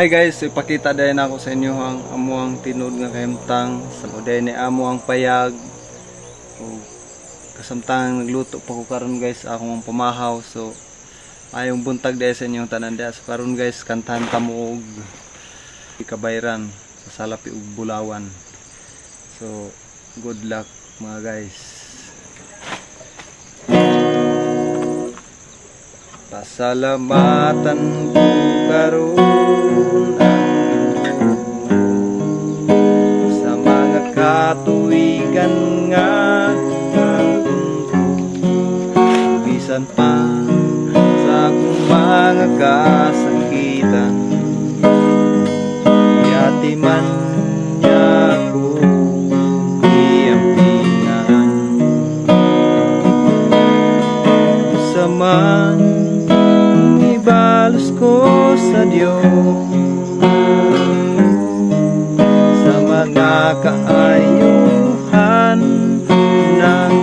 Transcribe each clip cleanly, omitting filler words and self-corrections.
Hi guys, ipakita din ako sa inyo ang amuang tinud nga kahimtang. Sa uday ni amo ang payag. O kasamtang nagluto pa ko karon guys akong pamahaw. So ayong buntag dahil sa inyong tanan dahil. So karon guys, kantahan tamo og kabayran sa salapi ug bulawan. So good luck mga guys. Pasalamatan ko karon sa mga katuigan nga bisan pa sa akong mga kasakitan, yati man niya ko iambingan sa man ibalos ko sa Diyos sa mga kaayuhan ng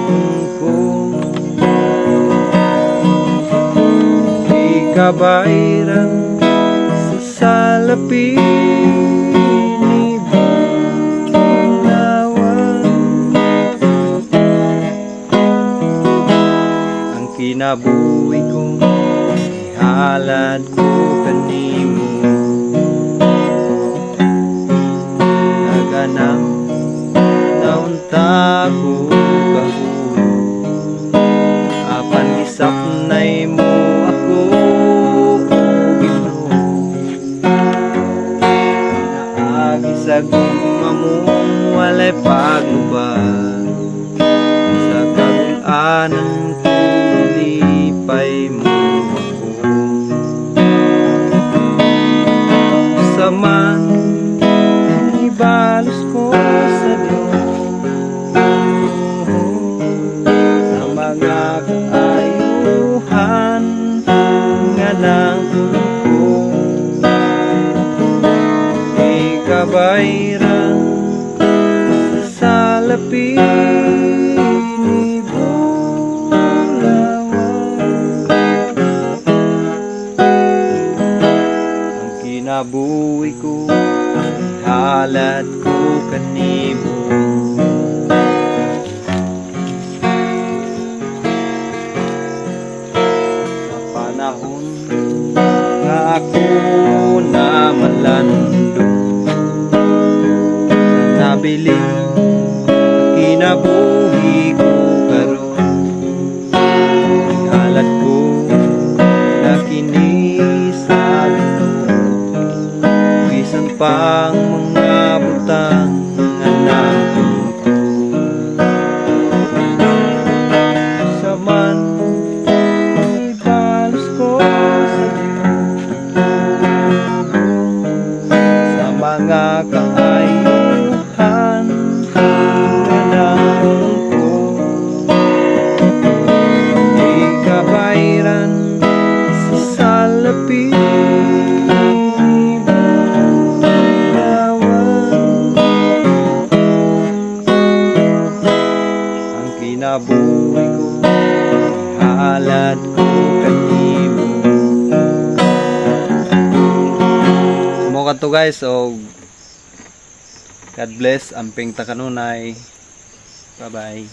kong ikabayran sa salapi ni Bulawan. Ang kinabuhi ko halad ko kanimo, naganang naunta ko kahulo, apan gisapnay mo ako Ginoo. Naagi sa gugma mo walay paglubad, sa kagulanang tulipay mo man ibalos ko sa Diyos sa mga kaayuhan nga lang ko ikabayran sa salapi ni Bulawan. Ang kinabuhi ko halad ko kanimo, sa panahon nga ako na malando sa nabiling kinabuhi ko karon, halad ko na kini sa bisan pang mga butang anak ko sa man ibalos ko sa Diyos sa mga kaayuhan anak ko ikabayran sa salapi kinabuhi ko halad ko kanimo. Mo kadto guys, so God bless amping takanunay. Bye bye.